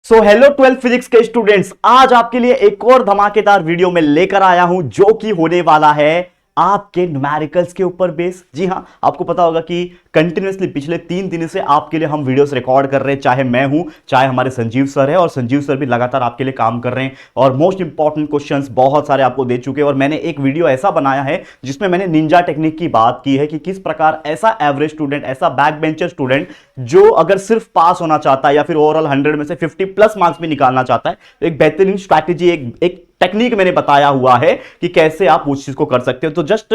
So hello 12th physics के students, आज आपके लिए एक और धमाकेदार वीडियो में लेकर आया हूं जो कि होने वाला है आपके न्यूमेरिकल्स के ऊपर बेस। जी हां, आपको पता होगा कि कंटिन्यूअसली पिछले 3 दिन से आपके लिए हम वीडियोस रिकॉर्ड कर रहे हैं, चाहे मैं हूं चाहे हमारे संजीव सर है, और संजीव सर भी लगातार आपके लिए काम कर रहे हैं और मोस्ट इंपॉर्टेंट क्वेश्चंस बहुत सारे आपको दे चुके हैं। और मैंने एक वीडियो ऐसा बनाया है जिसमें मैंने निंजा टेक्निक की बात की है कि किस प्रकार ऐसा एवरेज स्टूडेंट, ऐसा बैक बेंचर स्टूडेंट जो अगर सिर्फ पास होना चाहता है या फिर ओवरऑल 100 में से 50 प्लस मार्क्स भी निकालना चाहता है, तो एक बेहतरीन स्ट्रैटेजी, एक टेक्निक मैंने बताया हुआ है कि कैसे आप उस चीज को कर सकते हो। तो जस्ट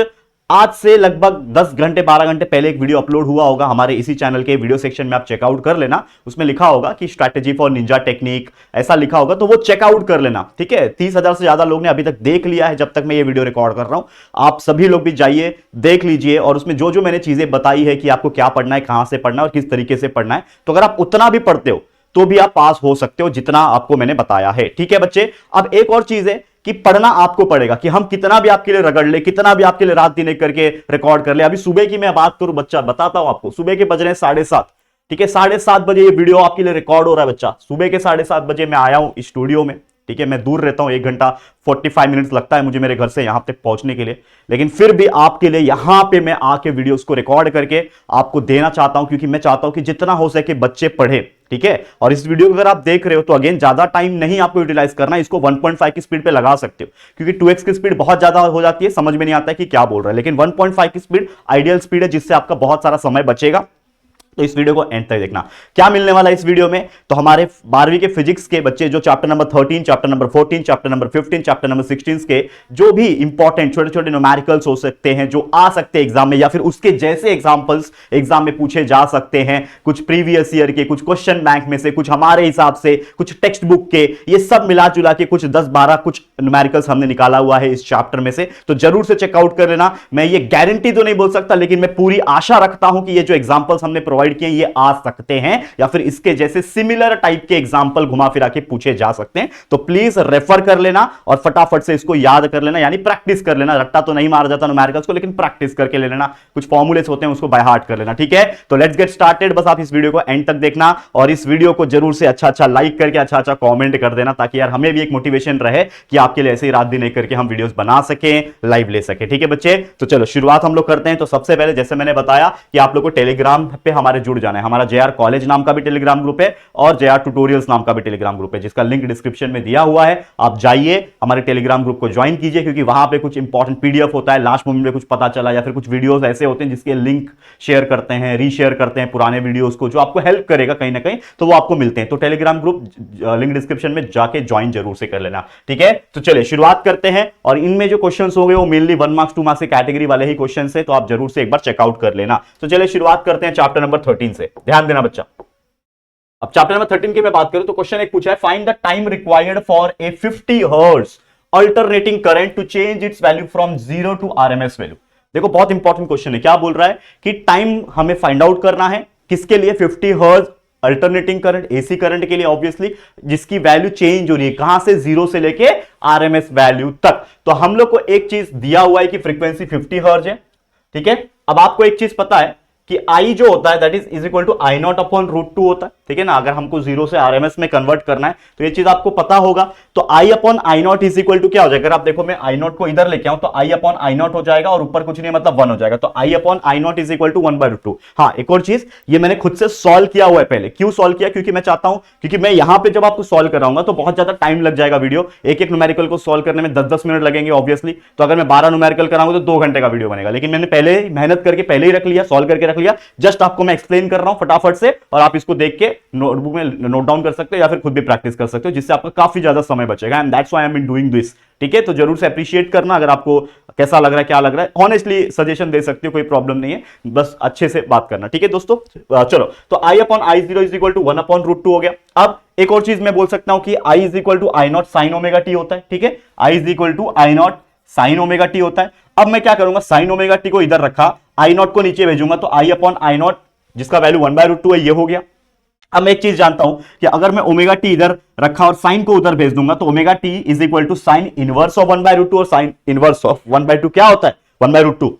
आज से लगभग 10 घंटे 12 घंटे पहले एक वीडियो अपलोड हुआ होगा हमारे इसी चैनल के वीडियो सेक्शन में, आप चेकआउट कर लेना। उसमें लिखा होगा कि स्ट्रैटेजी फॉर निंजा टेक्निक, ऐसा लिखा होगा, तो वो चेकआउट कर लेना। ठीक है, 30,000 से ज्यादा लोग ने अभी तक देख लिया है जब तक मैं ये वीडियो रिकॉर्ड कर रहा हूं। आप सभी लोग भी जाइए देख लीजिए, और उसमें जो जो मैंने चीजें बताई है कि आपको क्या पढ़ना है, कहां से पढ़ना है और किस तरीके से पढ़ना है, तो अगर आप उतना भी पढ़ते हो तो भी आप पास हो सकते हो जितना आपको मैंने बताया है। ठीक है बच्चे, अब एक और चीज है कि पढ़ना आपको पड़ेगा, कि हम कितना भी आपके लिए रगड़ ले, कितना भी आपके लिए रात दिन एक करके रिकॉर्ड कर ले। अभी सुबह की मैं बात करूं बच्चा, बताता हूं आपको, सुबह के बज रहे हैं 7:30। ठीक है, 7:30 बजे ये वीडियो आपके लिए रिकॉर्ड हो रहा है बच्चा। सुबह के 7:30 बजे मैं आया हूं स्टूडियो में। ठीक है, मैं दूर रहता हूं, 1 घंटा 45 मिनट्स लगता है मुझे मेरे घर से यहां तक पहुंचने के लिए, लेकिन फिर भी आपके लिए यहां पे मैं आके वीडियोस को रिकॉर्ड करके आपको देना चाहता हूं, क्योंकि मैं चाहता हूं कि जितना हो सके बच्चे पढ़े। ठीक है, और इस वीडियो को अगर आप देख रहे हो तो अगेन ज्यादा टाइम नहीं आपको यूटिलाइज करना है, इसको 1.5 की स्पीड पे लगा सकते हो, क्योंकि 2x की स्पीड बहुत ज्यादा हो जाती है, समझ में नहीं आता है कि क्या बोल रहा है। लेकिन 1.5 की स्पीड आइडियल स्पीड है, जिससे आपका बहुत सारा समय बचेगा। तो इस वीडियो को एंड तक देखना। क्या मिलने वाला है इस वीडियो में, तो हमारे 12वीं के फिजिक्स के बच्चे जो chapter number 13, chapter number 14, chapter number 15, chapter number 16 के जो भी इंपॉर्टेंट छोटे छोटे न्यूमेरिकल्स हो सकते हैं, जो आ सकते हैं एग्जाम में, या फिर उसके जैसे एग्जांपल्स एग्जाम में पूछे जा सकते हैं, कुछ प्रीवियस ईयर के, कुछ क्वेश्चन बैंक में से, कुछ हमारे हिसाब से, कुछ टेक्स्ट बुक के, ये सब मिला जुला के कुछ 10-12 कुछ न्यूमेरिकल्स हमने निकाला हुआ है इस चैप्टर में से। तो जरूर से चेकआउट कर लेना। मैं ये गारंटी तो नहीं बोल सकता, लेकिन मैं पूरी आशा रखता हूं कि ये जो एग्जांपल्स हमने प्रोवाइड किए ये आ सकते हैं, या फिर इसके जैसे सिमिलर टाइप के एग्जांपल घुमा फिरा के पूछे जा सकते हैं। तो प्लीज रेफर कर लेना और फटाफट से इसको याद कर लेना, यानी प्रैक्टिस कर लेना। रट्टा तो नहीं मारा जाता न्यूमेरिकल्स को, लेकिन प्रैक्टिस करके ले लेना, कुछ फॉर्मूलेस होते हैं उसको बाय हार्ट कर लेना। ठीक है, तो लेट्स गेट स्टार्टेड। बस आप इस वीडियो को एंड तक देखना, और इस वीडियो को जरूर से अच्छा लाइक करके अच्छा कॉमेंट कर देना, ताकि यार हमें भी एक मोटिवेशन रहे कि आपके लिए ऐसे ही रात दिन एक करके हम वीडियोस बना सके, लाइव ले सके। ठीक है बच्चे, तो चलो शुरुआत हम लोग करते हैं। तो सबसे पहले जैसे मैंने बताया कि आप लोग को टेलीग्राम पे हमारे जुड़ जाना है। हमारा JR कॉलेज नाम का भी टेलीग्राम ग्रुप है और JR ट्यूटोरियल्स नाम का भी टेलीग्राम ग्रुप है, जिसका लिंक डिस्क्रिप्शन में दिया हुआ है। आप जाइए हमारे टेलीग्राम ग्रुप को ज्वाइन कीजिए, क्योंकि वहां पे कुछ इंपॉर्टेंट PDF होता है, लास्ट मोमेंट में कुछ पता चला, या फिर कुछ वीडियोस ऐसे होते हैं जिसके लिंक शेयर करते हैं, रीशेयर करते हैं पुराने वीडियोस को, जो आपको हेल्प करेगा कहीं ना कहीं, तो वो आपको मिलते हैं। तो टेलीग्राम ग्रुप लिंक डिस्क्रिप्शन में जाके ज्वाइन जरूर से कर लेना। ठीक है, तो चलिए शुरुआत करते हैं। और इनमें जो क्वेश्चन होंगे वो मेनली 1 मार्क्स 2 मार्क्स के कैटेगरी वाले ही क्वेश्चन है, तो आप जरूर से एक बार चेकआउट कर लेना। तो चलिए शुरुआत करते हैं चैप्टर नंबर 13 से। ध्यान देना बच्चा। अब चैप्टर नंबर 13 की मैं बात करूं तो क्वेश्चन एक पूछा है, find the time required for a 50 hertz alternating current to change its value from 0 to RMS value. देखो बहुत इंपॉर्टेंट क्वेश्चन है। क्या बोल रहा है कि टाइम हमें फाइंड आउट करना है, किसके लिए? 50 hertz alternating current, AC current के लिए ऑब्वियसली, जिसकी वैल्यू चेंज हो रही है कहां से, 0 से लेके RMS वैल्यू तक। तो हम लोग को एक चीज दिया हुआ है कि फ्रीक्वेंसी 50 हर्ट्ज है। ठीक है, अब आपको एक चीज पता है कि I जो होता है that is equal to I0 upon √2 होता है। ठीक है ना, अगर हमको 0 से RMS में कन्वर्ट करना है तो ये चीज आपको पता होगा। तो I upon I0 is equal to क्या हो जाएगा? अगर आप देखो मैं I0 को इधर लेके आऊं तो I अपॉन I0 हो जाएगा, और ऊपर कुछ नहीं मतलब 1 हो जाएगा। तो I upon I0 is equal to 1/√2। हाँ, एक और चीज, ये मैंने खुद से सॉल्व किया हुआ है पहले। क्यों सॉल्व किया? क्योंकि मैं चाहता हूं, क्योंकि मैं यहां पे जब आपको सॉल्व कराऊंगा तो बहुत ज्यादा टाइम लग जाएगा वीडियो, एक न्यूमेरिकल को सॉल्व करने में 10-10 मिनट लगेंगे ऑब्वियसली। तो अगर मैं 12 न्यूमेरिकल कराऊंगा तो 2 घंटे का वीडियो बनेगा, लेकिन मैंने पहले ही मेहनत करके पहले ही रख लिया, सॉल्व करके रख लिया। जस्ट आपको मैं एक्सप्लेन कर रहा हूं फटाफट से, और आप इसको देख के नोटबुक में नोट डाउन कर सकते हो या फिर खुद भी प्रैक्टिस कर सकते हो, जिससे आपका काफी ज्यादा समय बचेगा। And that's why I am doing this. ठीक है, तो जरूर से अप्रिशिएट करना अगर आपको कैसा लग रहा है, क्या लग रहा है। ऑनेस्टली सजेशन दे सकते हो, कोई प्रॉब्लम नहीं है, बस अच्छे से बात करना। ठीक है दोस्तों, चलो तो I upon I0 is equal to 1 upon √2 हो गया। अब एक और चीज मैं बोल सकता हूं कि I is equal to I0 sine omega t होता है। ठीक है, I is equal to I0 sine omega t होता है। अब मैं क्या करूंगा, साइन ओमेगा टी को इधर रखा, I0 को नीचे भेजूंगा, तो I अपॉन I0 जिसका वैल्यू 1/√2 है ये हो गया। अब मैं एक चीज जानता हूं कि अगर मैं ओमेगा टी इधर रखा और साइन को उधर भेज दूंगा, तो omega t is equal to sine inverse of 1/√2, और साइन इनवर्स ऑफ 1/2 क्या होता है? 1/√2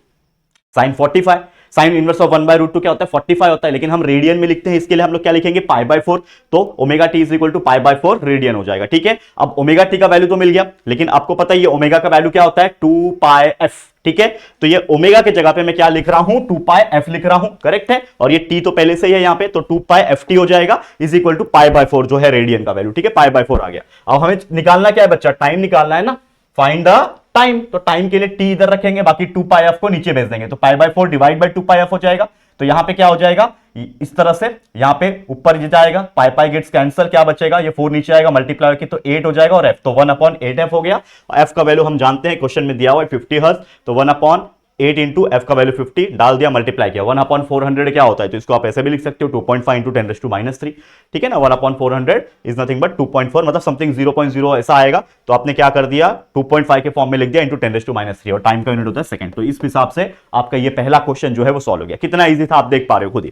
साइन 45। साइन इनवर्स ऑफ 1/√2 क्या होता है 45 होता है, लेकिन हम रेडियन में लिखते हैं, इसके लिए हम लोग क्या लिखेंगे π/4, तो omega t is equal to π/4 radian हो जाएगा। ठीक है, अब ओमेगा टी का वैल्यू तो मिल गया, लेकिन आपको पता है ये ओमेगा का वैल्यू क्या होता है 2πf। ठीक है, तो ये ओमेगा के जगह पे मैं क्या लिख रहा हूं 2πf लिख रहा हूं, करेक्ट है, और ये टी तो पहले से ही है यहां पे, तो 2πft हो जाएगा इज इक्वल टू π/4 जो है रेडियन का वैल्यू। ठीक है, π/4 आ गया। अब हमें निकालना क्या है बच्चा, टाइम निकालना है ना, फाइंड द टाइम, तो टाइम के लिए टी इधर रखेंगे, बाकी 2πf को नीचे भेज देंगे, तो π/4 डिवाइड बाय 2πf हो जाएगा। तो यहां पे क्या हो जाएगा इस तरह से, यहां पे ऊपर जाएगा पाई गेट्स कैंसिल, क्या बचेगा ये 4 नीचे आएगा, मल्टीप्लाई की तो 8 हो जाएगा, और f तो 1/8f हो गया। f का वैल्यू हम जानते हैं क्वेश्चन में दिया हुआ है 50 हर्ट्ज, तो 1/8 इंटू f का वैल्यू 50 डाल दिया, मल्टीप्लाई किया, 1/400 क्या होता है, तो इसको आप ऐसे भी लिख सकते हो 2.5 इंटू 10⁻³ ठीक है ना, 1/400 इज नथिंग बट 2.4, मतलब समथिंग 0.0 ऐसा आएगा, तो आपने क्या कर दिया 2.5 के फॉर्म में लिख दिया इंटू 10⁻³, और टाइम का यूनिट होता है सेकंड। तो इस हिसाब से आपका ये पहला क्वेश्चन जो है वो सॉल्व हो गया। कितना ईजी था आप देख पा रहे हो खुद ही।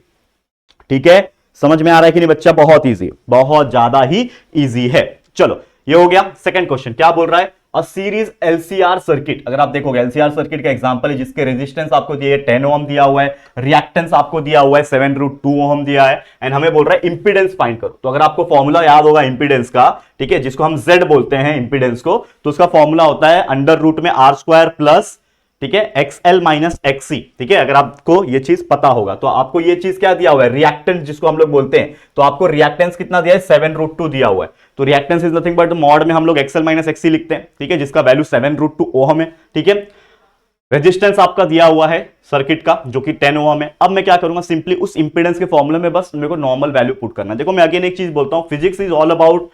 ठीक है, समझ में आ रहा है कि नहीं बच्चा, बहुत ईजी, बहुत ज्यादा ही ईजी है। चलो ये हो गया सेकंड क्वेश्चन, क्या बोल रहा है, अ सीरीज एलसीआर सर्किट। अगर आप देखोगे एलसीआर सर्किट का एग्जांपल है जिसके रेजिस्टेंस आपको दिए 10 ओम दिया हुआ है, रिएक्टेंस आपको दिया हुआ है 7√2 ओम दिया है, एंड हमें बोल रहा है इंपीडेंस फाइंड करो। तो अगर आपको फॉर्मूला याद होगा इंपीडेंस का, ठीक है, जिसको हम Z बोलते हैं इंपीडेंस को, तो उसका फॉर्मूला होता है अंडर रूट में r² प्लस, ठीक है, XL माइनस XC। ठीक है, अगर आपको ये चीज पता होगा तो आपको ये चीज क्या दिया हुआ है रिएक्टेंस जिसको हम लोग बोलते हैं, तो आपको रिएक्टेंस कितना दिया है 7√2 दिया हुआ है, तो reactance is nothing but mod में हम लोग XL माइनस XC लिखते हैं, ठीक है, जिसका वैल्यू 7√2 ओम है। ठीक है, रेजिस्टेंस आपका दिया हुआ है सर्किट का जो कि 10 ओम है। अब मैं क्या करूंगा, सिंपली उस इंपीडेंस के फॉर्मूले में बस मेरे को नॉर्मल वैल्यू पुट करना है। देखो मैं अगेन एक चीज बोलता हूं, physics is all about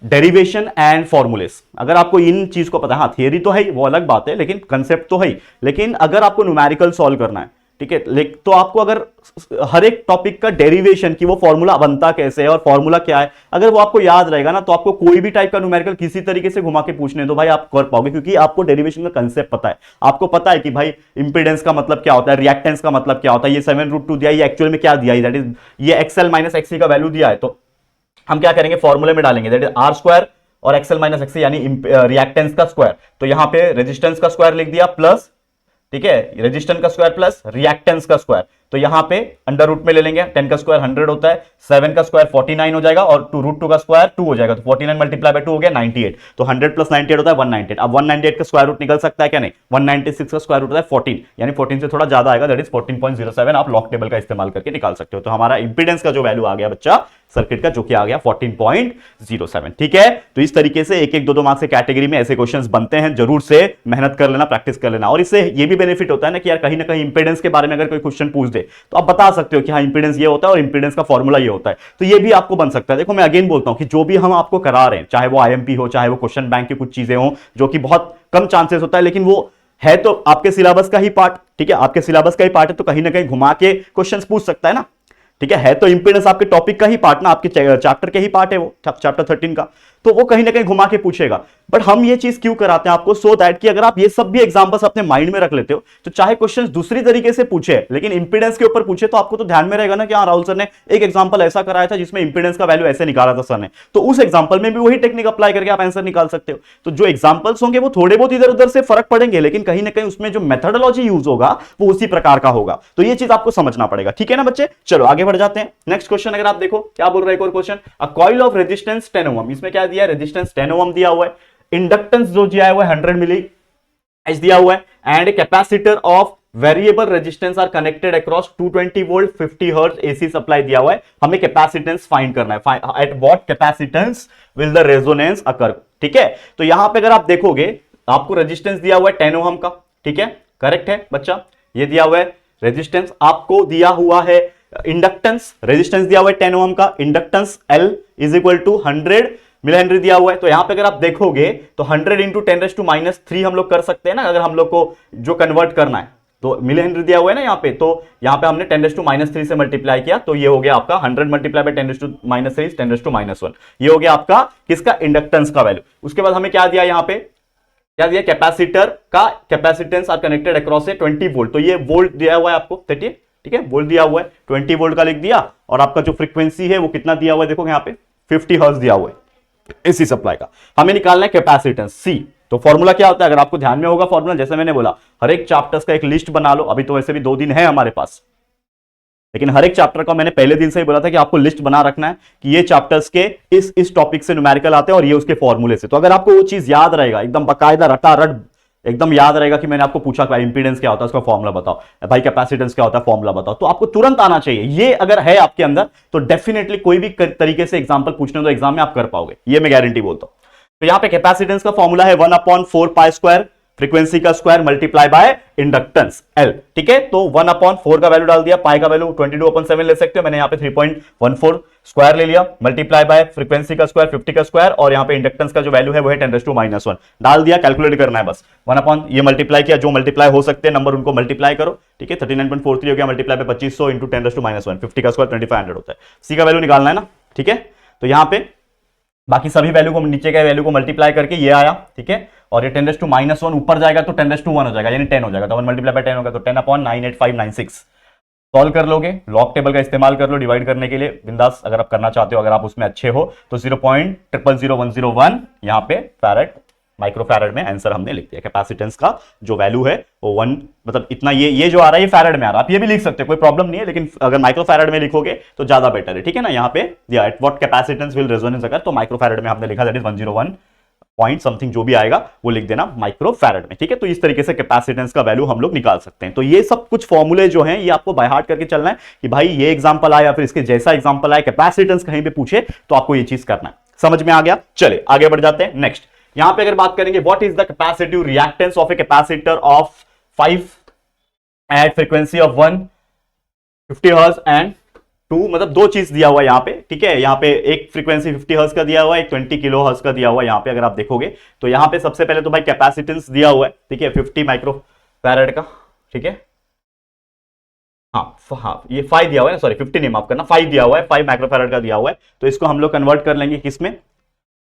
derivation and formulas. अगर आपको इन चीज को पता है, हाँ थियरी तो है वो अलग बात है, लेकिन कंसेप्ट तो है, लेकिन अगर आपको न्यूमेरिकल सॉल्व करना है, ठीक है, तो आपको अगर हर एक टॉपिक का डेरिवेशन की वो फॉर्मूला बनता कैसे है और फॉर्मूला क्या है, अगर वो आपको याद रहेगा ना, तो आपको कोई भी टाइप का न्यूमेरिकल किसी तरीके से घुमा के पूछने दो भाई आप कर पाओगे, क्योंकि आपको डेरिवेशन का कंसेप्ट पता है। आपको पता है कि भाई इंपीडेंस का मतलब क्या होता है, रिएक्टेंस का मतलब क्या होता है, ये 7√2 दिया, ये एक्चुअल में क्या दिया है, दैट इज ये XL माइनस XC का वैल्यू दिया है, तो हम क्या करेंगे फॉर्मूले में डालेंगे, दैट इज r² और XL माइनस XC यानी रिएक्टेंस का स्क्वायर। तो यहां पे रेजिस्टेंस का स्क्वायर लिख दिया प्लस, ठीक है, रेजिस्टेंस का स्क्वायर प्लस रिएक्टेंस का स्क्वायर, तो यहां पे अंडर रूट में ले लेंगे, 10 का स्क्वायर 100 होता है, 7 का स्क्वायर 49 हो जाएगा, और √2 का स्क्वायर 2 हो जाएगा, तो 49 मल्टीप्लाई बाय 2 हो गया 98, तो 100 प्लस 98 होता है 198। अब 198 का स्क्वायर रूट निकल सकता है क्या, नहीं, 196 का स्क्वायर रूट होता है 14, यानी 14 से थोड़ा ज्यादा आएगा, दैट इज 14.07। आप लॉग टेबल का इस्तेमाल करके निकाल सकते हो। तो हमारा इंपीडेंस का जो वैल्यू आ गया बच्चा सर्किट का, जो कि आ गया 14.07। ठीक है, तो इस तरीके से एक एक दो मार्क्स के कैटेगरी में ऐसे क्वेश्चंस बनते हैं, जरूर से मेहनत कर लेना, प्रैक्टिस कर लेना। और इससे ये भी बेनिफिट होता है ना कि यार कहीं ना कहीं इंपीडेंस के बारे में अगर कोई क्वेश्चन पूछ दे तो आप बता सकते हो कि हाँ इंपीडेंस ये होता है और इंपीडेंस का फॉर्मूला ये होता है, तो ये भी आपको बन सकता है। देखो मैं अगेन बोलता हूं कि जो भी हम आपको करा रहे हैं, चाहे वो IMP हो, चाहे वो क्वेश्चन बैंक की कुछ चीजें हो, जो कि बहुत कम चांसेस होता है, लेकिन वो है तो आपके सिलेबस का ही पार्ट, ठीक है, आपके सिलेबस का ही पार्ट है, तो कहीं ना कहीं घुमा के क्वेश्चंस पूछ सकता है ना, ठीक है तो इंपीडेंस आपके टॉपिक का ही पार्ट ना, आपके चैप्टर के ही पार्ट है वो, चैप्टर 13 का, तो वो कहीं ना कहीं घुमा के पूछेगा। बट हम ये चीज क्यों कराते हैं आपको, सो दैट कि अगर आप ये सब भी एग्जांपल्स अपने माइंड में रख लेते हो, तो चाहे क्वेश्चंस दूसरी तरीके से पूछे लेकिन इंपीडेंस के ऊपर पूछे, तो आपको तो ध्यान में रहेगा ना कि हाँ राहुल सर ने एक एग्जांपल ऐसा कराया था जिसमें इंपीडेंस का वैल्यू ऐसे निकाला था सर ने, तो उस एग्जांपल में भी वही टेक्निक अप्लाई करके आप आंसर निकाल सकते हो। तो जो एग्जांपल्स होंगे वो थोड़े बहुत इधर उधर से फर्क पड़ेंगे, लेकिन कहीं ना कहीं उसमें जो मेथोडोलॉजी यूज होगा वो उसी प्रकार का होगा। तो ये चीज आपको समझना पड़ेगा, ठीक है ना बच्चे। चलो आगे बढ़ जाते हैं। नेक्स्ट क्वेश्चन अगर आप देखो क्या बोल रहा है, एक और question, a coil of resistance 10 ओम, इसमें क्या दिया है, रेजिस्टेंस 10 ओम दिया हुआ है, इंडक्टेंस जो दिया है वो 100 मिली एच दिया हुआ है, and capacitor of variable resistance are connected across 220 volt 50 hertz AC supply दिया हुआ है। हमें कैपेसिटेंस फाइंड करना है, at what capacitance will the resonance occur. ठीक है, तो यहां पे अगर आप देखोगे आपको रेजिस्टेंस दिया हुआ है 10 ओम का, ठीक है, करेक्ट है बच्चा, ये दिया हुआ है रेजिस्टेंस, आपको दिया हुआ है इंडक्टेंस, रेजिस्टेंस दिया हुआ है 10 ओम का, inductance L is equal to 100 milli henry दिया हुआ है। तो यहां पे अगर आप देखोगे तो 100 इंटू 10⁻³ हम लोग कर सकते हैं ना, अगर हम लोग को जो कन्वर्ट करना है, तो मिली हेनरी दिया हुआ है ना यहाँ पे, तो यहाँ पे हमने 10⁻³ से मल्टीप्लाई किया, तो ये हो गया आपका 100 मल्टीप्लाई बाय 10⁻³ 10⁻⁻1, ये हो गया आपका किसका, इंडक्टेंस का वैल्यू। उसके बाद हमें क्या दिया, यहाँ पे क्या दिया, कैपेसिटर का कैपेसिटेंस आर कनेक्टेड अक्रॉस से 20 वोल्ट, तो ये वोल्ट दिया हुआ है आपको 30, ठीक है, वोल्ट दिया हुआ है, 20 वोल्ट का लिख दिया, और आपका जो फ्रीक्वेंसी है वो कितना दिया हुआ है, देखो यहाँ पे 50 हर्ट्ज दिया हुआ है एसी सप्लाई का। हमें निकालना है कैपेसिटेंस C। तो फॉर्मूला क्या होता है, अगर आपको ध्यान में होगा फॉर्मूला, जैसे मैंने बोला हर एक चैप्टर्स का एक लिस्ट बना लो, अभी तो वैसे भी 2 दिन है हमारे पास, लेकिन हर एक चैप्टर का मैंने पहले दिन से ही बोला था कि आपको लिस्ट बना रखना है कि ये चैप्टर्स के इस टॉपिक से न्यूमेरिकल आते हैं और ये उसके फॉर्मूले से। तो अगर आपको वो चीज याद रहेगा एकदम बकायदा रटा रट एकदम याद रहेगा कि मैंने आपको पूछा भाई इंपीडेंस क्या होता है उसका फॉर्मूला बताओ, भाई कैपेसिटेंस क्या होता है फॉर्मूला बताओ, तो आपको तुरंत आना चाहिए। ये अगर है आपके अंदर तो डेफिनेटली कोई भी तरीके से एग्जांपल पूछने तो एग्जाम में आप कर पाओगे, ये मैं गारंटी बोलता हूं। तो यहां पे कैपेसिटेंस का फॉर्मूला है 1/4 पाई स्क्वायर फ्रीक्वेंसी का square multiply by inductance L, ठीक है। तो 1/4 का वैल्यू डाल दिया, पाई का वैल्यू 22/7 ले सकते हो, मैंने यहां पे 3.14 स्क्वायर ले लिया, मल्टीप्लाई बाय फ्रीक्वेंसी का स्क्वायर 50 का स्क्वायर और यहां पे इंडक्टेंस का जो वैल्यू है वो है 10⁻⁻1 डाल दिया। कैलकुलेट करना है बस 1 ये मल्टीप्लाई किया, जो मल्टीप्लाई हो सकते हैं नंबर उनको मल्टीप्लाई करो, ठीक है। 39.43 हो गया, मल्टीप्लाई पे 2500 इंटू 10⁻⁻1, 50 का स्क्वायर 2500 होता है। सी का वैल्यू निकालना है ना, ठीक है। तो यहां पे बाकी सभी वैल्यू को नीचे के वैल्यू को मल्टीप्लाई करके ये आया, ठीक है। और ये 10⁻1 ऊपर जाएगा तो 10⁻1 हो जाएगा, यानी 10 हो जाएगा, तो 1 मल्टीप्लाई बाय 10 होगा, तो 10/98596 सॉल्व कर लोगे, लॉग टेबल का इस्तेमाल कर लो डिवाइड करने के लिए, बिंदास अगर आप करना चाहते हो, अगर आप उसमें अच्छे हो तो 0.000101 यहां पे फैरेड माइक्रो फैरेड में आंसर हमने लिख दिया। कैपेसिटेंस का जो वैल्यू है वो 1 मतलब इतना, ये जो आ रहा है ये फैरेड में आ रहा है, आप ये भी लिख सकते हो कोई प्रॉब्लम नहीं है, लेकिन अगर माइक्रो फैरेड में लिखोगे तो ज्यादा बेटर है, ठीक है ना। यहाँ पे दिया eight what capacitance will resonance अगर, तो माइक्रो फैरेड में हमने लिखा दैट इज 101 पॉइंट समथिंग, जो भी आएगा वो लिख देना माइक्रो फैरेड में, ठीक है। तो इस तरीके से कैपेसिटेंस का वैल्यू हम लोग निकाल सकते हैं। तो ये सब कुछ फॉर्मूले जो हैं ये आपको बाय हार्ट करके चलना है कि भाई ये एग्जांपल आया या फिर इसके जैसा एग्जांपल आया, कैपेसिटेंस कहीं पे पूछे तो आपको ये चीज करना है। समझ में आ गया? चले आगे बढ़ जाते हैं। नेक्स्ट यहां पे अगर बात करेंगे what is the capacitive reactance of a capacitor of 5 at frequency of 150 hertz and 2, मतलब दो चीज दिया हुआ है यहाँ पे, ठीक है। यहाँ पे एक फ्रीक्वेंसी 50 हर्ट्ज का दिया हुआ है, एक 20 किलो हर्ट्ज का दिया हुआ है। यहाँ पे अगर आप देखोगे तो यहाँ पे सबसे पहले तो भाई कैपेसिटेंस दिया हुआ है, ठीक है, 50 माइक्रो फैरेड का, ठीक है। हाँ ये 5 दिया हुआ है, सॉरी 50 नहीं, माफ करना, 5 दिया हुआ है, 5 माइक्रो फैरेड का दिया हुआ है। तो इसको हम लोग कन्वर्ट कर लेंगे किसमें,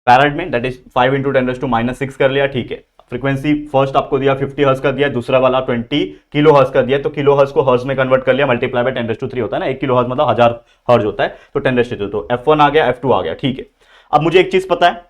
फैरेड में, दैट इज 5 इंटू 10⁻6 कर लिया, ठीक है। फ्रीक्वेंसी फर्स्ट आपको दिया 50 हर्ट्ज का दिया, दूसरा वाला 20 किलो हर्ट्ज का दिया, तो किलो हर्ट्ज को हर्ट्ज में कन्वर्ट कर लिया, मल्टीप्लाई बाय 10⁻³ होता है ना, 1 किलो हर्ट्ज मतलब 1000 हर्ट्ज होता है, तो 10⁻², तो F1 आ गया, F2 आ गया, ठीक है। अब मुझे एक चीज पता है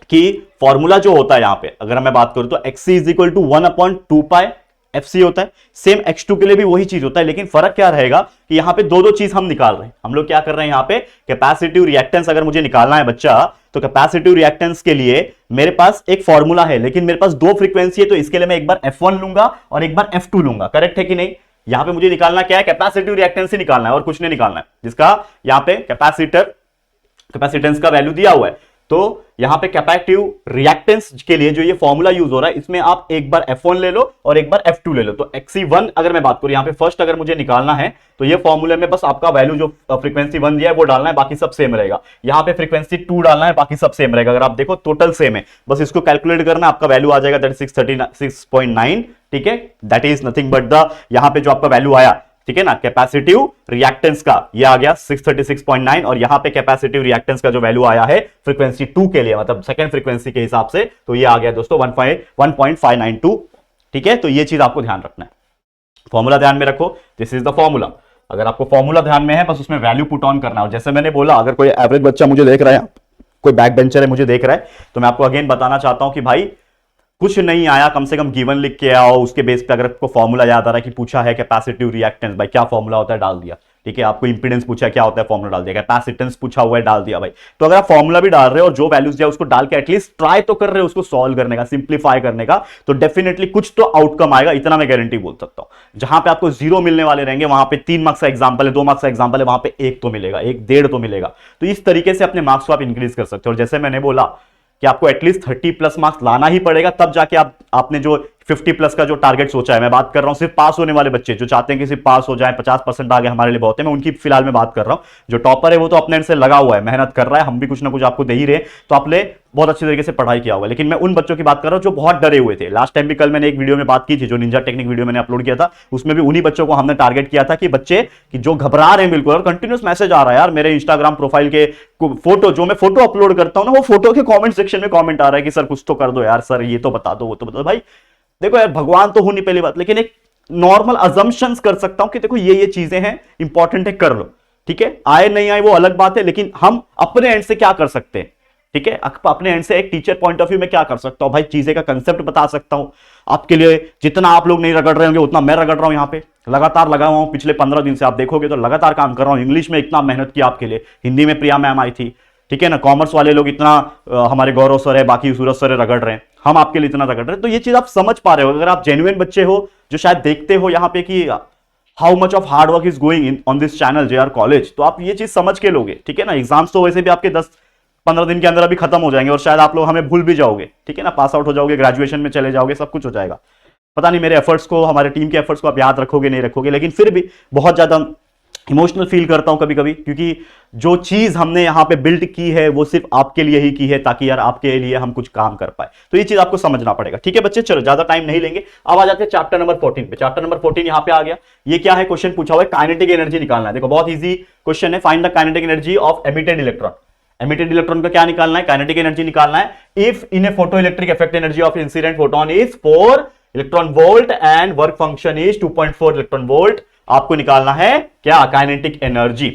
कि फॉर्मूला जो होता है यहां पे अगर मैं बात करूं तो XC is equal to 1/2 pi FC होता है, सेम X2 के लिए भी वही चीज होता है, लेकिन फर्क क्या रहेगा कि यहां पे दो चीज हम निकाल रहे हैं। हम लोग क्या कर रहे हैं यहां पे, कैपेसिटिव रिएक्टेंस अगर मुझे निकालना है बच्चा, तो कैपेसिटिव रिएक्टेंस के लिए मेरे पास एक फॉर्मूला है, लेकिन मेरे पास दो फ्रीक्वेंसी है, तो इसके लिए मैं एक बार F1 लूंगा और एक बार F2 लूंगा, करेक्ट है कि नहीं। यहां पे मुझे निकालना क्या है, कैपेसिटिव रिएक्टेंस ही निकालना है और कुछ नहीं निकालना है, जिसका यहां पे कैपेसिटेंस का वैल्यू दिया हुआ है। तो यहां पे कैपेसिटिव रिएक्टेंस के लिए जो ये फॉर्मूला यूज हो रहा है, इसमें आप एक बार F1 ले लो और एक बार F2 ले लो। तो XC1 अगर मैं बात करूं यहां पे फर्स्ट अगर मुझे निकालना है तो ये फॉर्मूले में बस आपका वैल्यू जो फ्रीक्वेंसी 1 दिया है वो डालना है, बाकी सब सेम रहेगा। यहां पे फ्रीक्वेंसी 2 डालना है, बाकी सब सेम रहेगा। अगर आप देखो टोटल सेम है, बस इसको कैलकुलेट करना, आपका वैल्यू आ जाएगा दैट 636.9, ठीक है। That is nothing but the यहां पे जो आपका वैल्यू आया, ठीक है ना, कैपेसिटिव रिएक्टेंस का ये आ गया 636.9, और यहां पे कैपेसिटिव रिएक्टेंस का जो वैल्यू आया है फ्रीक्वेंसी 2 के लिए, मतलब सेकंड फ्रीक्वेंसी के हिसाब से, तो ये आ गया दोस्तों 1.592, ठीक है। तो ये चीज आपको ध्यान रखना है, फॉर्मूला ध्यान में रखो, दिस इज द फॉर्मूला। अगर आपको फॉर्मूला ध्यान में है बस उसमें वैल्यू पुट ऑन करना है। जैसे मैंने बोला, अगर कोई एवरेज बच्चा मुझे देख रहा है, कोई बैक बेंचर है मुझे देख रहा है, तो मैं आपको अगेन बताना चाहता हूं कि भाई कुछ नहीं आया, कम से कम गिवन लिख के आओ, उसके बेस पे अगर आपको फॉर्मूला याद आ रहा है कि पूछा है कैपेसिटिव रिएक्टेंस, भाई क्या फॉर्मूला होता है, डाल दिया, ठीक है। आपको इंपीडेंस पूछा है क्या होता है, फॉर्मूला डाल दिया। कैपेसिटेंस पूछा हुआ है, डाल दिया भाई। तो अगर आप फॉर्मूला भी डाल रहे हो और जो वैल्यूज दिया उसको डाल के एटलीस्ट ट्राई तो कर रहे हो उसको सॉल्व करने का, सिंप्लीफाई करने का, तो डेफिनेटली कुछ तो आउटकम आएगा, इतना मैं गारंटी बोल सकता हूं। जहां पे आपको 0 मिलने वाले रहेंगे, वहां पे 3 मार्क्स का एग्जाम्पल है, 2 मार्क्स का एग्जाम्पल है, वहां पे 1 तो मिलेगा, 1.5 तो मिलेगा। तो इस तरीके से अपने मार्क्स को आप इंक्रीज कर सकते हो। और जैसे मैंने बोला कि आपको एटलीस्ट 30 प्लस मार्क्स लाना ही पड़ेगा, तब जाके आपने जो 50 प्लस का जो टारगेट सोचा है, मैं बात कर रहा हूं सिर्फ पास होने वाले बच्चे जो चाहते हैं कि सिर्फ पास हो जाए, 50% आगे हमारे लिए बहुत है, मैं उनकी फिलहाल में बात कर रहा हूं। जो टॉपर है वो तो अपने एंड से लगा हुआ है, मेहनत कर रहा है, हम भी कुछ ना कुछ आपको दे ही रहे, तो आपने बहुत अच्छी तरीके से पढ़ाई किया हुआ है। लेकिन मैं उन बच्चों की बात कर रहा हूं जो बहुत डरे हुए थे। लास्ट टाइम भी कल मैंने एक वीडियो में बात की थी, जो निंजा टेक्निक वीडियो मैंने अपलोड किया था, उसमें भी उन्हीं बच्चों को हमने टारगेट किया था कि बच्चे कि जो घबरा रहे हैं बिल्कुल, और कंटिन्यूस मैसेज आ रहा है यार मेरे इंस्टाग्राम प्रोफाइल के फोटो, जो मैं फोटो अपलोड करता हूं ना, वो फोटो के कमेंट सेक्शन में कमेंट आ रहा है कि सर कुछ तो कर दो यार, सर ये तो बता दो, वो तो बता दो। भाई देखो यार, भगवान तो हूं नहीं पहली बात, लेकिन एक नॉर्मल अजम्पशंस कर सकता हूं कि देखो ये चीजें हैं, इंपॉर्टेंट है, कर लो, ठीक है। आए नहीं आए वो अलग बात है, लेकिन हम अपने एंड से क्या कर सकते हैं, ठीक है, अपने एंड से एक टीचर पॉइंट ऑफ व्यू में क्या कर सकता हूं भाई, चीजें का कंसेप्ट बता सकता हूं आपके लिए। जितना आप लोग नहीं रगड़ रहे होंगे उतना मैं रगड़ रहा हूं यहाँ पे, लगातार लगा हुआ हूं पिछले 15 दिन से, आप देखोगे तो लगातार काम कर रहा हूं। इंग्लिश में इतना मेहनत किया आपके लिए, हिंदी में प्रिया मैम आई थी, ठीक है ना, कॉमर्स वाले लोग इतना हमारे गौरव सर है, बाकी सूरज सर रगड़ रहे हैं, हम आपके लिए इतना रगड़ रहे हैं। तो ये चीज आप समझ पा रहे हो, अगर आप जेन्युइन बच्चे हो जो शायद देखते हो यहाँ पे कि how much of hard work is going in on this channel JR college, तो आप ये चीज समझ के लोगे, ठीक है ना। एग्जाम्स तो वैसे भी आपके 10-15 दिन के अंदर अभी खत्म हो जाएंगे और शायद आप लोग हमें भूल भी जाओगे, ठीक है ना, पास आउट हो जाओगे, ग्रेजुएशन में चले जाओगे, सब कुछ हो जाएगा। पता नहीं मेरे एफर्ट्स को, हमारे टीम के एफर्ट्स को आप याद रखोगे नहीं रखोगे, लेकिन फिर भी बहुत ज्यादा इमोशनल फील करता हूं कभी कभी, क्योंकि जो चीज हमने यहां पे बिल्ड की है वो सिर्फ आपके लिए ही की है, ताकि यार आपके लिए हम कुछ काम कर पाए। तो ये चीज आपको समझना पड़ेगा, ठीक है बच्चे। चलो ज्यादा टाइम नहीं लेंगे, अब आ जाते हैं चैप्टर नंबर 14 पे। चैप्टर नंबर 14 यहां पे आ गया। ये क्या है, क्वेश्चन पूछा हुआ है, काइनेटिक एनर्जी निकालना है। देखो बहुत ईजी क्वेश्चन है, find the kinetic energy of emitted electron. Emitted electron का क्या निकालना है, काइनेटिक एनर्जी निकालना है। If in A photo electric effect energy of incident photon is 4 electron volt and work function is 2.4 electron volt, आपको निकालना है क्या, काइनेटिक एनर्जी।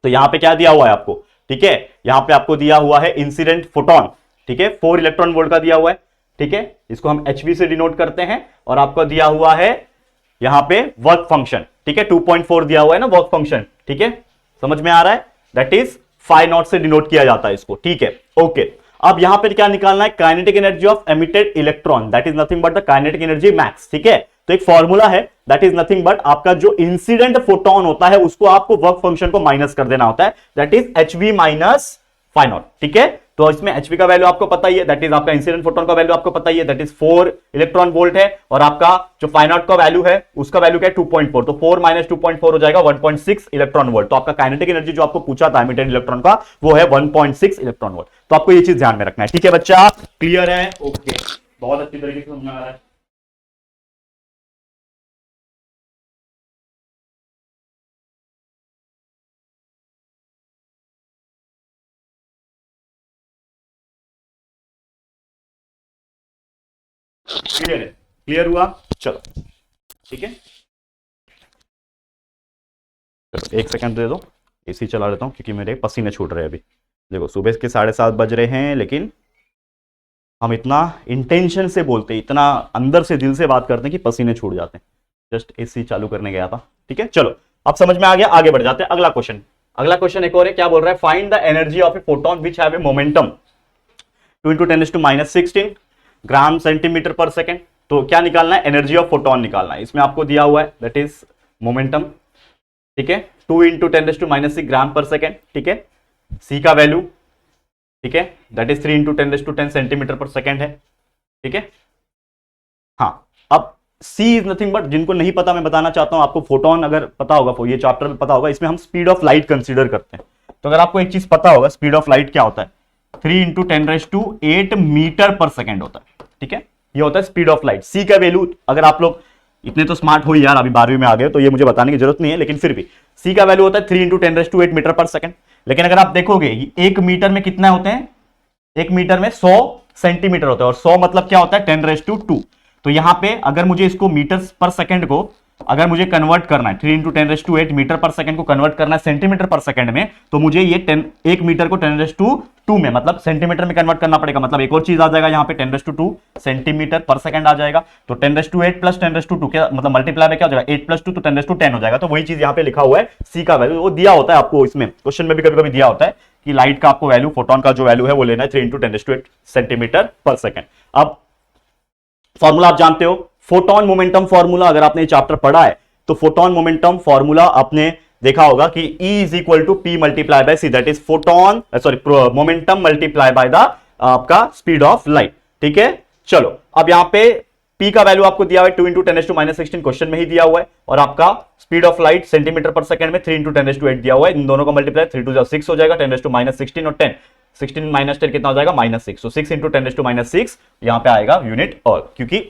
तो यहां पे क्या दिया हुआ है आपको, ठीक है, यहां पे आपको दिया हुआ है इंसिडेंट फोटोन, ठीक है, 4 इलेक्ट्रॉन वोल्ट का दिया हुआ है, ठीक है, इसको हम HV से डिनोट करते हैं। और आपको दिया हुआ है यहां पे वर्क फंक्शन, ठीक है, 2.4 दिया हुआ है ना वर्क फंक्शन, ठीक है, समझ में आ रहा है, दैट इज फाइ नॉट से डिनोट किया जाता है इसको, ठीक है, ओके। अब यहां पर क्या निकालना है, kinetic energy of emitted electron, that is nothing but the kinetic energy max, ठीक है। तो एक फॉर्मूला है, दैट इज नथिंग बट आपका जो इंसिडेंट फोटोन होता है उसको आपको वर्क फंक्शन को माइनस कर देना होता है, that is HV minus phi naught, ठीक है। तो इसमें HV का वैल्यू आपको पता ही है, दैट इज आपका इंसिडेंट फोटोन का वैल्यू आपको पता ही है, दैट इज 4 इलेक्ट्रॉन वोल्ट है, और आपका जो फाइ नॉट का वैल्यू है उसका वैल्यू क्या है 2.4, तो 4 माइनस 2.4 हो जाएगा 1.6 इलेक्ट्रॉन वोल्ट। तो आपका काइनेटिक एनर्जी जो आपको पूछा था एमिटेड इलेक्ट्रॉन का वो है 1.6 इलेक्ट्रॉन वोल्ट। तो आपको ये चीज ध्यान में रखना है, ठीक है बच्चा, क्लियर है, ओके, बहुत अच्छी तरीके से समझ में आ रहा है। क्लियर है, क्लियर हुआ, चलो ठीक है, चलो 1 सेकंड दे दो, AC चला लेता हूं क्योंकि मेरे पसीने छूट रहे हैं अभी। देखो सुबह के 7:30 बज रहे हैं, लेकिन हम इतना इंटेंशन से बोलते हैं, इतना अंदर से दिल से बात करते हैं कि पसीने छूट जाते हैं। जस्ट AC चालू करने गया था, ठीक है, चलो अब समझ में आ गया, आगे बढ़ जाते हैं। अगला क्वेश्चन, अगला क्वेश्चन एक और है, क्या बोल रहा है, find the energy of a photon which have a momentum 2 × 10⁻16 gram centimetre पर सेकेंड। तो क्या निकालना है, एनर्जी ऑफ फोटोन निकालना है। इसमें आपको दिया हुआ है दैट इज मोमेंटम, ठीक है, 2 × 10⁻6 ग्राम पर सेकेंड, ठीक है, C का वैल्यू, ठीक है, दैट इज 3 × 10⁻10 सेंटीमीटर पर सेकेंड है, ठीक है। हाँ, अब C इज नथिंग बट, जिनको नहीं पता मैं बताना चाहता हूं आपको, फोटोन अगर पता होगा, ये चैप्टर में पता होगा, इसमें हम स्पीड ऑफ लाइट कंसीडर करते हैं। तो अगर आपको एक चीज पता होगा, स्पीड ऑफ लाइट क्या होता है, 3 × 10⁸ मीटर पर सेकेंड होता है, ठीक है, ये होता है स्पीड ऑफ लाइट। C का वैल्यू, अगर आप लोग इतने तो स्मार्ट हो यार, अभी 12वीं में आ गए तो ये मुझे बताने की जरूरत नहीं है, लेकिन फिर भी C का वैल्यू होता है 3 × 10⁸ मीटर पर सेकेंड। लेकिन अगर आप देखोगे 1 मीटर में कितना होते हैं, 1 मीटर में 100 सेंटीमीटर होता है, और 100 मतलब क्या होता है 10⁻²। तो यहां पे अगर मुझे इसको मीटर पर सेकेंड को अगर मुझे कन्वर्ट करना है, 3 × 10⁸ मीटर पर सेकंड को कन्वर्ट करना है सेंटीमीटर पर सेकंड में, तो मुझे ये 1 मीटर को 10⁻² में मतलब सेंटीमीटर में कन्वर्ट करना पड़ेगा। मतलब एक और चीज आ जाएगा यहाँ पे 10⁻² सेंटीमीटर पर सेकंड आ जाएगा। तो 10⁸ प्लस 10⁻², क्या मतलब मल्टीप्लाई में क्या हो जाएगा, 8 + 2 तो 10⁻10 हो जाएगा। तो वही चीज यहाँ पे लिखा हुआ है, C का वैल्यू वो दिया होता है आपको, इसमें क्वेश्चन में भी कभी कभी दिया होता है कि लाइट का आपको वैल्यू, फोटोन का जो वैल्यू है वो लेना है 3 × 10⁸ सेंटीमीटर पर सेकंड। अब फॉर्मूला आप जानते हो, फोटोन मोमेंटम फॉर्मूला, अगर आपने चैप्टर पढ़ा है तो फोटोन मोमेंटम फॉर्मूला आपने देखा होगा कि E = P × C, that is photon momentum multiply by the आपका स्पीड ऑफ लाइट, ठीक है। चलो अब यहां पे P का वैल्यू आपको दिया हुआ है 2 × 10⁻16, क्वेश्चन में ही दिया हुआ है, और आपका स्पीड ऑफ लाइट सेंटीमीटर पर सेकंड में 3 × 10⁸ दिया हुआ है। इन दोनों का मल्टीप्लाई 3 × 2 = 6 हो जाएगा, 10⁻16 और 10, 16 - 10 कितना हो जाएगा -6। तो 6 × 10⁻6 यहां पे आएगा यूनिट, और क्योंकि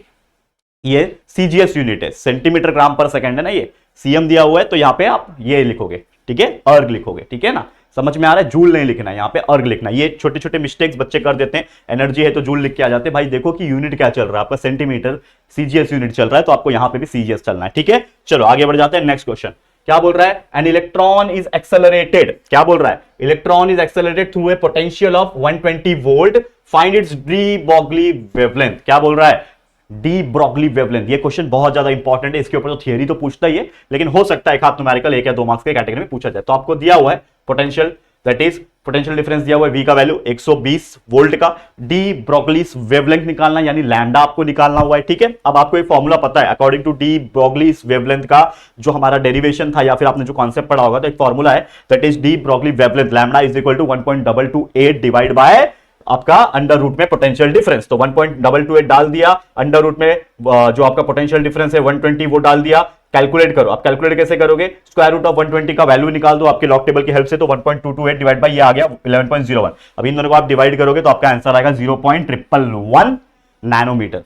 ये CGS यूनिट है, सेंटीमीटर ग्राम पर सेकंड है ना, ये CM दिया हुआ है, तो यहां पे आप ये लिखोगे, ठीक है, अर्ग लिखोगे, ठीक है ना, समझ में आ रहा है। जूल नहीं लिखना है, यहां पे अर्ग लिखना है। ये छोटे छोटे मिस्टेक्स बच्चे कर देते हैं, एनर्जी है तो जूल लिख के आ जाते हैं। भाई देखो कि यूनिट क्या चल रहा है, आपका सेंटीमीटर CGS यूनिट चल रहा है, तो आपको यहां पे भी CGS चलना है, ठीक है। चलो आगे बढ़ जाते हैं, नेक्स्ट क्वेश्चन। क्या बोल रहा है? एन इलेक्ट्रॉन इज एक्सेलरेटेड, क्या बोल रहा है? Electron is accelerated through a potential of 120 volt, find its D Broglie wavelength. क्या बोल रहा है? D Broglie wavelength. ये क्वेश्चन बहुत ज्यादा इंपॉर्टेंट है, इसके ऊपर तो थियरी तो पूछता ही है, लेकिन हो सकता है एक हाथ न्यूमेरिकल 1 या 2 मार्क्स के कैटेगरी में पूछा जाए। तो आपको दिया हुआ है potential, that is potential difference दिया हुआ है V का वैल्यू 120 वोल्ट का, डी ब्रॉगलीस वेवलेंथ निकालना यानी लैम्डा आपको निकालना हुआ है, ठीक है। अब आपको एक फॉर्मूला पता है अकॉर्डिंग टू डी ब्रॉगलीस वेवलेंथ का, जो हमारा डेरिवेशन था या फिर आपने जो कॉन्सेप्ट पढ़ा होगा, तो एक फॉर्मूला है that is de Broglie wavelength lambda is equal to 1.228 divide by आपका अंडर रूट में पोटेंशियल डिफरेंस। तो 1.228 डाल दिया, अंडर रूट में जो आपका पोटेंशियल डिफरेंस है 120 वो डाल दिया। कैलकुलेट करो, आप कैलकुलेट कैसे करोगे? स्क्वायर रूट ऑफ 120 का वैल्यू निकाल दो आपके लॉग टेबल की हेल्प से, तो 1.228 डिवाइड बाय ये आ गया 11.01। अब इन दोनों को आप डिवाइड करोगे तो आपका आंसर आएगा 0.111 नैनोमीटर।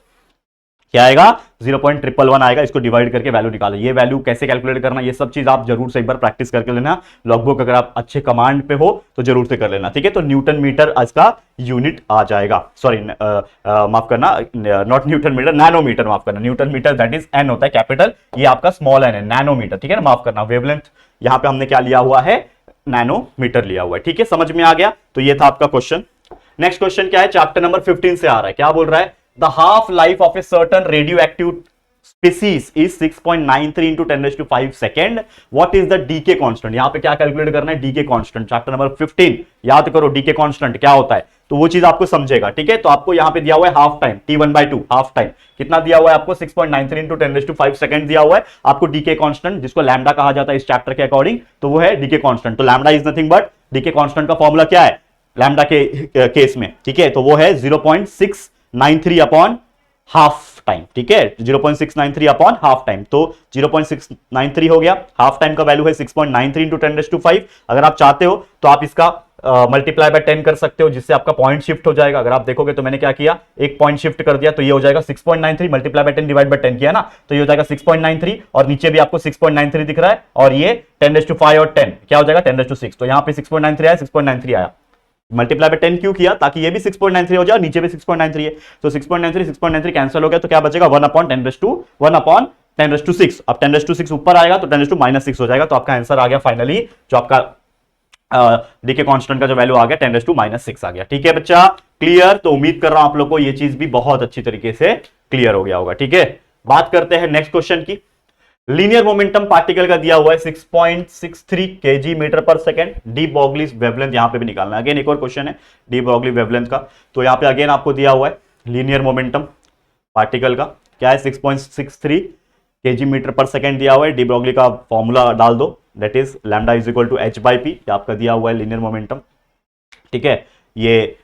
क्या आएगा? 0.111 आएगा। इसको डिवाइड करके वैल्यू निकालो। ये वैल्यू कैसे कैलकुलेट करना, ये सब चीज आप जरूर से एक बार प्रैक्टिस करके लेना। लॉगबुक अगर आप अच्छे कमांड पे हो तो जरूर से कर लेना, ठीक है। तो न्यूटन मीटर इसका यूनिट आ जाएगा, सॉरी माफ करना, नॉट न्यूटन मीटर, नैनोमीटर, माफ करना। Newton metre that is N होता है कैपिटल, ये आपका स्मॉल एन है, नैनोमीटर, ठीक है ना, माफ करना। वेवलेंथ यहां पे हमने क्या लिया हुआ है? नैनोमीटर लिया हुआ है, ठीक है। समझ में आ गया? तो ये था आपका क्वेश्चन। नेक्स्ट क्वेश्चन क्या है? चैप्टर नंबर 15 से आ रहा है। क्या बोल रहा है? The half life of a certain radioactive species is 6.93 into 10⁵ second. What is the decay constant? यहां पे क्या कैलकुलेट करना है? decay constant, चैप्टर नंबर 15 याद करो। decay constant क्या होता है तो वो चीज आपको समझेगा, ठीक है। तो आपको यहां पे दिया हुआ है half time, t1/2 half time कितना दिया हुआ है आपको? 6.93 into 10⁵ सेकंड दिया हुआ है आपको। डीके कांस्टेंट जिसको लैम्डा कहा जाता है इस चैप्टर के अकॉर्डिंग, तो वो है डीके कांस्टेंट। तो lambda is nothing but, decay constant का फॉर्मूला क्या है लैम्डा के केस में, ठीक है, तो वो है 0.693 अपॉन हाफ टाइम, ठीक है, 0.693 अपॉन हाफ टाइम। तो 0.693 हो गया, हाफ टाइम का वैल्यू है 6.93 इंटू 10⁵। अगर आप चाहते हो तो आप इसका मल्टीप्लाई बाय 10 कर सकते हो, जिससे आपका पॉइंट शिफ्ट हो जाएगा। अगर आप देखोगे तो मैंने क्या किया, एक पॉइंट शिफ्ट कर दिया, तो ये हो जाएगा 6.93 मल्टीप्लाई बाय 10 डिवाइड बाय 10 किया ना, तो ये हो जाएगा 6.93 और नीचे भी आपको 6.93 दिख रहा है, और ये 10⁵ और 10 क्या हो जाएगा 10�6। तो यहां पे 6.93 आया, 6.93 आया, मल्टीप्लाई बाय 10 क्यों किया? ताकि ये भी 6.93 हो जाए और नीचे भी 6.93 है, तो 6.93 कैंसिल हो गया, तो क्या बचेगा 1/10⁻⁶। अब 10⁶ ऊपर आएगा तो 10⁻⁻6 हो जाएगा। तो आपका आंसर आ गया फाइनली, जो आपका डीके कांस्टेंट का जो वैल्यू आ गया 10⁻⁻6 आ गया, ठीक है बच्चा। क्लियर? तो उम्मीद कर रहा हूं आप लोग को ये चीज भी बहुत अच्छी तरीके से क्लियर हो गया होगा, ठीक है। बात करते हैं नेक्स्ट क्वेश्चन की। लीनियर मोमेंटम पार्टिकल का दिया हुआ है 6.63 kg मीटर पर सेकेंड। डी ब्रॉगलीस वेवलेंथ यहां पे भी निकालना है। अगेन एक और क्वेश्चन है डी ब्रॉगली वेवलेंथ का, तो यहां पे अगेन आपको दिया हुआ है लीनियर मोमेंटम पार्टिकल का क्या है 6.63 kg मीटर पर सेकेंड दिया हुआ है। डी ब्रॉगली का फॉर्मूला डाल दो, that is lambda is equal to h/p, आपका दिया हुआ है लीनियर मोमेंटम, ठीक है। ये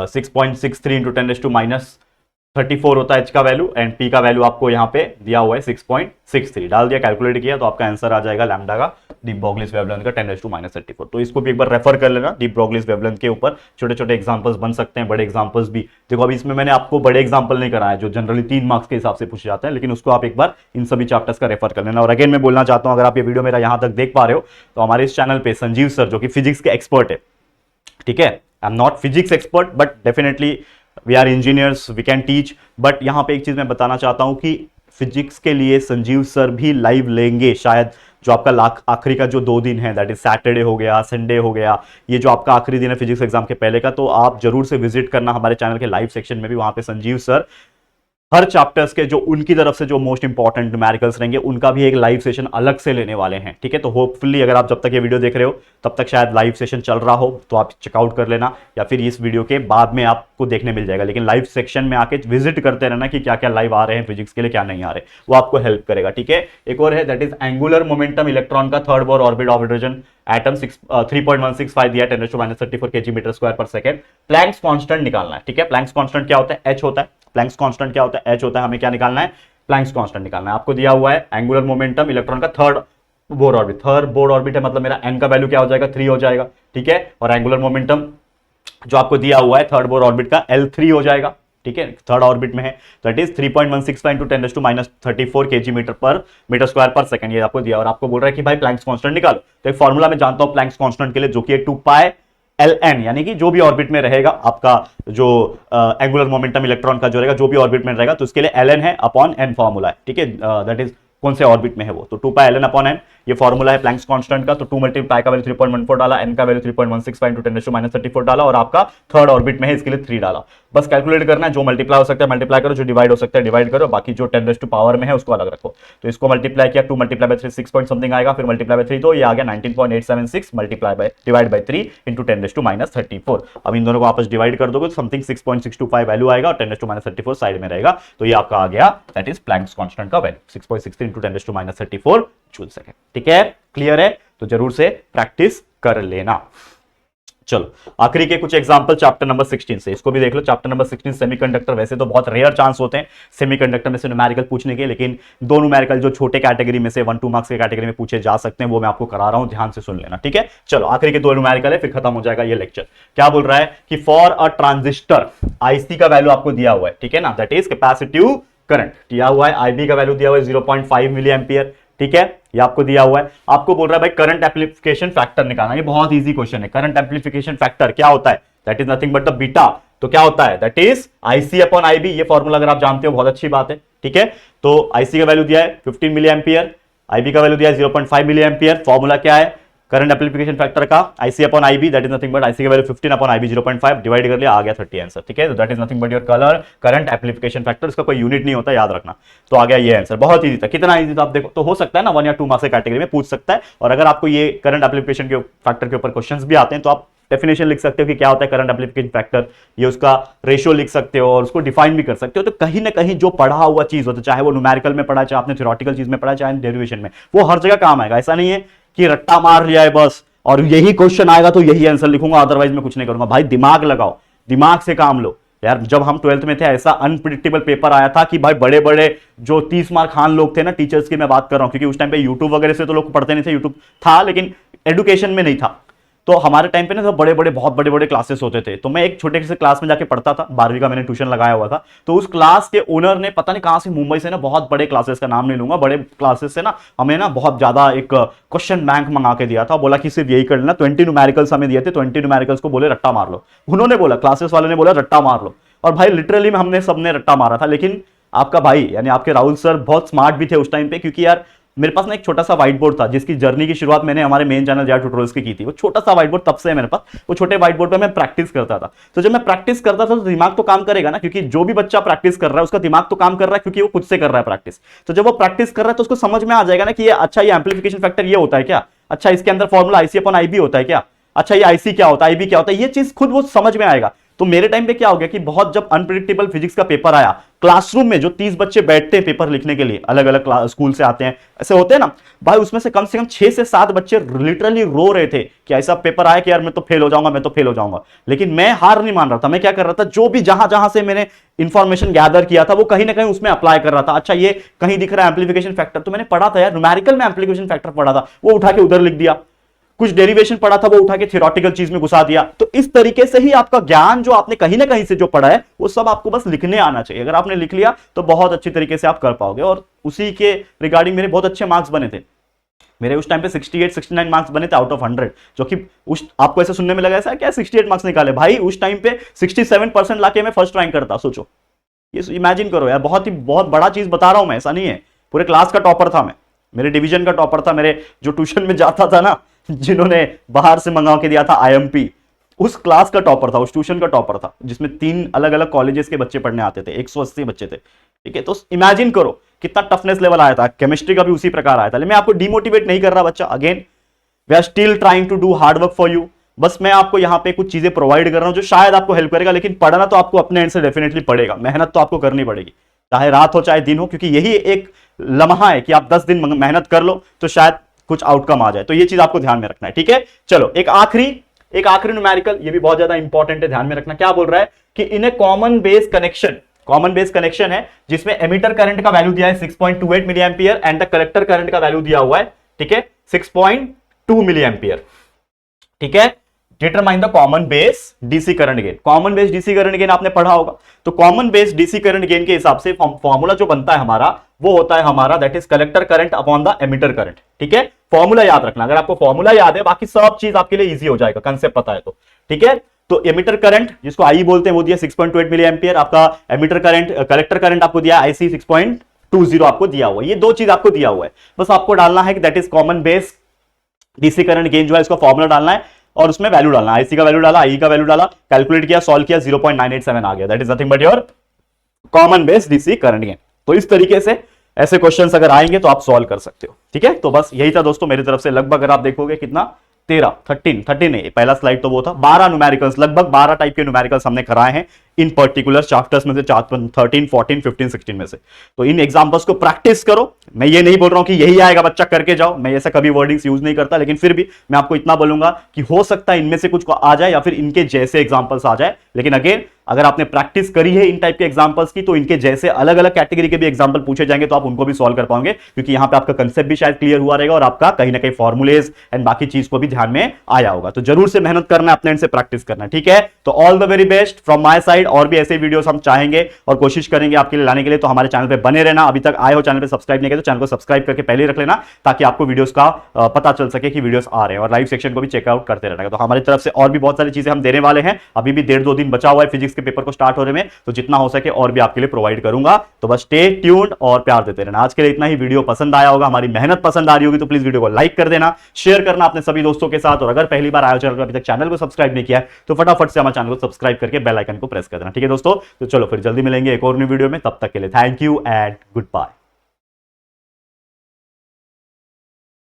6.63 इंटू 10⁻34 होता है h का वैल्यू, एंड p का वैल्यू आपको यहाँ पे दिया हुआ है 6.63 डाल दिया, कैलकुलेट किया, तो आपका आंसर आ जाएगा लैम्डा का डी ब्रॉगलीस वेवलेंथ का 10⁻34। तो इसको भी एक बार रेफर कर लेना। डी ब्रॉगलीस वेवलेंथ के ऊपर छोटे छोटे एग्जांपल्स बन सकते हैं, बड़े एग्जांपल्स भी। देखो अभी इसमें मैंने आपको बड़े एग्जांपल नहीं कराया जो जनरली 3 मार्क्स के हिसाब से पूछे जाते हैं, लेकिन उसको आप एक बार इन सभी चैप्टर्स का रेफर कर लेना। और अगेन मैं बोलना चाहता हूं, अगर आप ये वीडियो मेरा यहां तक देख पा रहे हो तो हमारे इस चैनल पे संजीव सर जो कि फिजिक्स के एक्सपर्ट है, ठीक है, I am not physics expert but definitely we are engineers, we can teach. But यहां पे एक चीज मैं बताना चाहता हूं कि फिजिक्स के लिए संजीव सर भी लाइव लेंगे शायद, जो आपका आखिरी का जो 2 दिन है, दैट इज सैटरडे हो गया, संडे हो गया, ये जो आपका आखिरी दिन है फिजिक्स एग्जाम के पहले का, तो आप जरूर से विजिट करना हमारे चैनल के लाइव सेक्शन में भी। वहां पे संजीव सर हर चैप्टर्स के जो उनकी तरफ से जो मोस्ट इंपॉर्टेंट न्यूमेरिकल्स रहेंगे उनका भी एक लाइव सेशन अलग से लेने वाले हैं, ठीक है। तो होपफुली अगर आप जब तक ये वीडियो देख रहे हो तब तक शायद लाइव सेशन चल रहा हो, तो आप चेकआउट कर लेना, या फिर इस वीडियो के बाद में आपको देखने मिल जाएगा। लेकिन लाइव सेक्शन में आके विजिट करते रहना कि क्या क्या लाइव आ रहे हैं फिजिक्स के लिए, क्या नहीं आ रहे, वो आपको हेल्प करेगा, ठीक है। एक और है that is angular momentum electron का third Bohr orbit of hydrogen atom 3.165 दिया 10⁻34 kg metre square per second. Planck's constant निकालना है, ठीक है। प्लैंक्स कांस्टेंट क्या होता है? h होता है। प्लैंक्स कांस्टेंट क्या होता है? h होता है। हमें क्या निकालना है? प्लैंक्स कांस्टेंट निकालना है। आपको दिया हुआ है एंगुलर मोमेंटम इलेक्ट्रॉन का third Bohr orbit, third Bohr orbit है, मतलब मेरा n का वैल्यू क्या हो जाएगा 3 हो जाएगा, ठीक है। और एंगुलर मोमेंटम जो आपको दिया हुआ है थर्ड बोर ऑर्बिट का L3 हो जाएगा, ठीक है, थर्ड ऑर्बिट में है, that is 3.165 into 10⁻34 kg metre square पर सेकंड, ये आपको दिया। और आपको बोल रहा है कि भाई प्लैंक्स कांस्टेंट निकालो, तो एक फॉर्मूला मैं जानता हूं प्लैंक्स कांस्टेंट के लिए, जो कि 2π/Ln, यानी कि जो भी ऑर्बिट में रहेगा आपका जो एंगुलर मोमेंटम इलेक्ट्रॉन का जो रहेगा, जो भी ऑर्बिट में रहेगा, तो उसके लिए ln है अपॉन n फॉर्मूला है, ठीक है, दैट इज कौन से ऑर्बिट में है वो, तो 2π/Ln अपॉन n। ये फॉर्मूला है प्लैंक्स कांस्टेंट का। तो 2 मल्टीप्लाई का वैल्यू 3.14 डाला, n का वैल्यू 3.165 × 10⁻34 डाला और आपका थर्ड ऑर्बिट में है इसके लिए 3 डाला। बस कैलकुलेट करना है, जो मल्टीप्लाई हो सकता है मल्टीप्लाई करो, जो डिवाइड हो सकता है डिवाइड करो, बाकी जो 10⁻⁴ में है उसको अलग रखो। तो इसको मल्टीप्लाई किया, 2 मल्टीप्लाई बाय 3 6 पॉइंट समथिंग आएगा, फिर मल्टीप्लाई बाय 3 तो ये आ गया 19.876 मल्टीप्लाई बाय डिवाइड बाय 3 × 10⁻34। अब इन दोनों को आपस डिवाइड कर दोगे तो समथिंग 6.625 वैल्यू आएगा और 10⁻34 साइड में रहेगा। तो ये आपका आ गया दैट इज प्लैंक्स कांस्टेंट का वैल्यू 6.63 × 10⁻34 जूल सेकंड। ठीक है, क्लियर है? तो जरूर से प्रैक्टिस कर लेना। चलो आखिरी के कुछ एग्जांपल चैप्टर नंबर 16 से, इसको भी देख लो। Chapter number 16 semiconductor. वैसे तो बहुत रेयर चांस होते हैं सेमीकंडक्टर में से न्यूमेरिकल पूछने के, लेकिन दो न्यूमेरिकल जो छोटे कैटेगरी में से 1-2 मार्क्स के कैटेगरी में पूछे जा सकते हैं वो मैं आपको करा रहा हूं, ध्यान से सुन लेना। ठीक है, चलो आखिरी के 2 न्यूमेरिकल है, फिर खत्म हो जाएगा ये लेक्चर। क्या बोल रहा है कि फॉर अ ट्रांजिस्टर आईसी का वैल्यू आपको दिया हुआ है, ठीक है ना, दैट इज कैपेसिटिव करंट दिया हुआ है, आईबी का वैल्यू दिया हुआ है 0.5 मिली एम्पियर। ठीक है, ये आपको दिया हुआ है। आपको बोल रहा है भाई करंट एम्प्लीफिकेशन फैक्टर निकालना। ये बहुत इजी क्वेश्चन है। करंट एम्प्लीफिकेशन फैक्टर क्या होता है? That is nothing but the beta. तो क्या होता है? That is IC upon IB. ये फॉर्मूला अगर आप जानते हो बहुत अच्छी बात है। ठीक है, तो आईसी का वैल्यू दिया है 15 मिली एम्पियर, आईबी का वैल्यू दिया है 0.5 मिली एम्पियर। फॉर्मूला क्या है करंट एम्प्लीफिकेशन फैक्टर का? IC upon IB, that is nothing but IC का वैल्यू 15 अपॉन आईबी 0.5 डिवाइड कर लिया, आ गया 30 आंसर। ठीक है, तो that is nothing but your colour current amplification factor. इसका कोई यूनिट नहीं होता, याद रखना। तो आ गया ये आंसर, बहुत इजी था। कितना इजी था आप देखो। तो हो सकता है ना 1 या 2 मार्क्स के कैटेगरी में पूछ सकता है। और अगर आपको ये करंट एम्प्लीफिकेशन के फैक्टर के ऊपर क्वेश्चंस भी आते हैं तो आप डेफिनेशन लिख सकते हो कि क्या होता है करंट एम्प्लीफिकेशन फैक्टर, ये उसका रेशियो लिख सकते हो और उसको डिफाइन भी कर सकते हो। तो कहीं ना कहीं जो पढ़ा हुआ चीज होता है, चाहे वो न्यूमेरिकल में पढ़ा, चाहे आपने थ्योरेटिकल चीज में पढ़ा, चाहे डेरिवेशन में, वो हर जगह काम आएगा। ऐसा नहीं है कि रट्टा मार लिया है बस और यही क्वेश्चन आएगा तो यही आंसर लिखूंगा, अदरवाइज मैं कुछ नहीं करूंगा। भाई दिमाग लगाओ, दिमाग से काम लो यार। जब हम 12th में थे ऐसा अनप्रिडिक्टेबल पेपर आया था कि भाई बड़े बड़े जो 30 मार्क खान लोग थे ना, टीचर्स की मैं बात कर रहा हूं, क्योंकि उस टाइम पे यूट्यूब वगैरह से तो लोग पढ़ते नहीं थे, यूट्यूब था लेकिन एडुकेशन में नहीं था। तो हमारे टाइम पे ना सब बड़े बड़े बहुत बड़े बड़े क्लासेस होते थे। तो मैं एक छोटे से क्लास में जाके पढ़ता था, 12वीं का मैंने ट्यूशन लगाया हुआ था। तो उस क्लास के ओनर ने पता नहीं कहां से, मुंबई से ना, बहुत बड़े क्लासेस का नाम नहीं लूंगा, बड़े क्लासेस से ना हमें ना बहुत ज्यादा एक क्वेश्चन बैंक मंगा के दिया था। बोला कि सिर्फ यही कर लेना, 20 न्यूमेरिकल्स हमें दिए थे, 20 न्यूमेरिकल्स को बोले रट्टा मार लो। उन्होंने बोला, क्लासेस वाले ने बोला रट्टा मार लो। और भाई लिटरली हमने सबने रट्टा मारा था। लेकिन आपका भाई यानी आपके राहुल सर बहुत स्मार्ट भी थे उस टाइम पे, क्योंकि यार मेरे पास ना एक छोटा सा व्हाइट बोर्ड था जिसकी जर्नी की शुरुआत मैंने हमारे मेन चैनल JR ट्यूटोरियल्स की थी। वो छोटा सा व्हाइट बोर्ड तब से है मेरे पास। वो छोटे व्हाइट बोर्ड पे मैं प्रैक्टिस करता था। तो जब मैं प्रैक्टिस करता था तो दिमाग तो काम करेगा ना, क्योंकि जो भी बच्चा प्रैक्टिस कर रहा है उसका दिमाग तो काम कर रहा है, क्योंकि वो खुद से कर रहा है प्रैक्टिस। तो जब वो प्रैक्टिस कर रहा है तो उसको समझ में आ जाएगा ना कि ये अच्छा, ये एम्प्लीफिकेशन फैक्टर ये होता है क्या, अच्छा इसके अंदर फॉर्मूला आईसी अपॉन आईबी होता है क्या, अच्छा ये आईसी क्या होता है, आईबी क्या होता है, ये चीज खुद वो समझ में आएगा। तो मेरे टाइम पे क्या हो गया कि बहुत जब अनप्रिडिक्टेबल फिजिक्स का पेपर आया, क्लासरूम में जो 30 बच्चे बैठते हैं पेपर लिखने के लिए, अलग अलग स्कूल से आते हैं, ऐसे होते हैं ना भाई, उसमें से कम 6 से 7 बच्चे लिटरली रो रहे थे कि ऐसा पेपर आया कि यार मैं तो फेल हो जाऊंगा, मैं तो फेल हो जाऊंगा। लेकिन मैं हार नहीं मान रहा था। मैं क्या कर रहा था, जो भी जहां जहां से मैंने इंफॉर्मेशन गैदर किया था वो कहीं ना कहीं उसमें अप्लाई कर रहा था। अच्छा ये कहीं दिख रहा है एम्प्लीफिकेशन फैक्टर, तो मैंने पढ़ा था यार, न्यूमेरिकल में एम्प्लीफिकेशन फैक्टर पढ़ा था, वो उठा के उधर लिख दिया। कुछ डेरिवेशन पढ़ा था, वो उठा के थ्योरेटिकल चीज में घुसा दिया। तो इस तरीके से ही आपका ज्ञान जो आपने कहीं ना कहीं से जो पढ़ा है वो सब आपको बस लिखने आना चाहिए। अगर आपने लिख लिया तो बहुत अच्छी तरीके से आप कर पाओगे। और उसी के रिगार्डिंग मेरे बहुत अच्छे मार्क्स बने थे। मेरे उस टाइम पे 68-69 मार्क्स बने थे आउट ऑफ 100, जो कि उस आपको ऐसा सुनने में लगा ऐसा क्या 68 मार्क्स निकाले, भाई उस टाइम पे 67% लाके मैं फर्स्ट रैंक करता। सोचो, ये इमेजिन करो यार, बहुत बड़ा चीज बता रहा हूं मैं, ऐसा नहीं है। पूरे क्लास का टॉपर था मैं, मेरे डिवीजन का टॉपर था। मेरे जो ट्यूशन में जाता था ना, जिन्होंने बाहर से मंगा के दिया था IMP, उस क्लास का टॉपर था, उस ट्यूशन का टॉपर था, जिसमें 3 अलग अलग कॉलेजेस के बच्चे पढ़ने आते थे, 180 बच्चे थे। ठीक है, तो इमेजिन करो कितना टफनेस लेवल आया था। केमिस्ट्री का भी उसी प्रकार आया था। लेकिन मैं आपको डिमोटिवेट नहीं कर रहा बच्चा, again we are still trying to do hard work for you. बस मैं आपको यहां पे कुछ चीजें प्रोवाइड कर रहा हूं जो शायद आपको हेल्प करेगा। लेकिन पढ़ना तो आपको अपने एंड से डेफिनेटली पड़ेगा, मेहनत तो आपको करनी पड़ेगी, चाहे रात हो चाहे दिन हो, क्योंकि यही एक लम्हा है कि आप 10 दिन मेहनत कर लो तो शायद कुछ आउटकम आ जाए। तो ये चीज आपको ध्यान में रखना है। ठीक है, चलो एक आखिरी न्यूमेरिकल, ये भी बहुत ज्यादा इंपॉर्टेंट है, ध्यान में रखना। क्या बोल रहा है कि in a common base connection है जिसमें एमिटर करंट का वैल्यू दिया है 6.28 milli ampere and the collector current का वैल्यू दिया हुआ है, ठीक है, 6.2 मिली एम्पियर। ठीक है, determine the common base DC current gain. Common base DC current gain आपने पढ़ा होगा। तो common base DC current gain के हिसाब से फॉर्मूला जो बनता है हमारा, वो होता है हमारा that is collector current upon the emitter current. ठीक है, फॉर्मूला याद रखना। अगर आपको फॉर्मूला याद है, बाकी सब चीज आपके लिए इजी हो जाएगा, कंसेप्ट पता है तो। ठीक है, तो एमिटर करंट जिसको आई बोलते हैं वो दिया 6.28 मिली एम्पियर। आपका एमिटर करंट, कलेक्टर करंट आपको दिया IC 20 आपको दिया हुआ है। ये दो चीज आपको दिया हुआ है, बस आपको डालना है कि that is common base DC current gain जो है इसका फॉर्मूला डालना है और उसमें वैल्यू डालना है। आईसी का वैल्यू डाला, आई का वैल्यू डाला, कैलकुलेट किया, सॉल्व किया, 0.987 आ गया। That is nothing but your common base DC current gain. तो इस तरीके से ऐसे क्वेश्चंस अगर आएंगे तो आप सॉल्व कर सकते हो। ठीक है, तो बस यही था दोस्तों मेरी तरफ से। लगभग अगर आप देखोगे कितना 13 नहीं, पहला स्लाइड तो वो था, 12 न्यूमेरिकल्स, लगभग 12 टाइप के न्यूमेरिकल्स हमने कराए हैं इन पर्टिकुलर चैप्टर्स में से, 13, 14, 15, 16 में से। तो इन एग्जांपल्स को प्रैक्टिस करो। मैं ये नहीं बोल रहा हूं कि यही आएगा बच्चा करके जाओ, मैं ऐसा कभी वर्डिंग्स यूज नहीं करता, लेकिन फिर भी मैं आपको इतना बोलूंगा कि हो सकता है इनमें से कुछ को आ जाए या फिर इनके जैसे एग्जांपल्स आ जाए। लेकिन अगेन अगर आपने प्रैक्टिस करी है इन टाइप के एग्जांपल्स की तो इनके जैसे अलग अलग कैटेगरी के भी एग्जांपल पूछे जाएंगे तो आप उनको भी सॉल्व कर पाओगे, क्योंकि यहां पे आपका कंसेप्ट भी शायद क्लियर हुआ रहेगा और आपका कहीं ना कहीं फॉर्मुलेज एंड बाकी चीज को भी ध्यान में आया होगा। तो जरूर से मेहनत करना है, अपने एंड से प्रैक्टिस करना है। ठीक है, तो all the very best from my side. और भी ऐसे वीडियोस हम चाहेंगे और कोशिश करेंगे आपके लिए लाने के लिए, तो हमारे चैनल पे बने रहना। अभी तक आए हो चैनल पे सब्सक्राइब नहीं किया तो चैनल को सब्सक्राइब करके पहले रख लेना, ताकि आपको वीडियोस का पता चल सके कि वीडियोस आ रहे हैं, और लाइव सेक्शन को भी चेकआउट करते रहना। तो हमारी तरफ से और भी बहुत सारी चीजें हम देने वाले हैं। अभी भी 1.5-2 दिन बचा हुआ है फिजिक्स के पेपर को स्टार्ट होने में, तो जितना हो सके और भी आपके लिए प्रोवाइड करूंगा। तो बस स्टे ट्यून्ड और प्यार देते रहना। आज के लिए इतना ही। वीडियो पसंद आया होगा, हमारी मेहनत पसंद आ रही होगी तो प्लीज वीडियो को लाइक कर देना, शेयर करना अपने सभी दोस्तों के साथ। और अगर पहली बार आए हो चैनल को, अभी तक चैनल को सब्सक्राइब नहीं किया है तो फटाफट से हमारे चैनल को सब्सक्राइब करके बेल आइकन को प्रेस कर देना। ठीक है दोस्तों, तो चलो फिर जल्दी मिलेंगे एक और न्यू वीडियो में। तब तक के लिए thank you and good bye.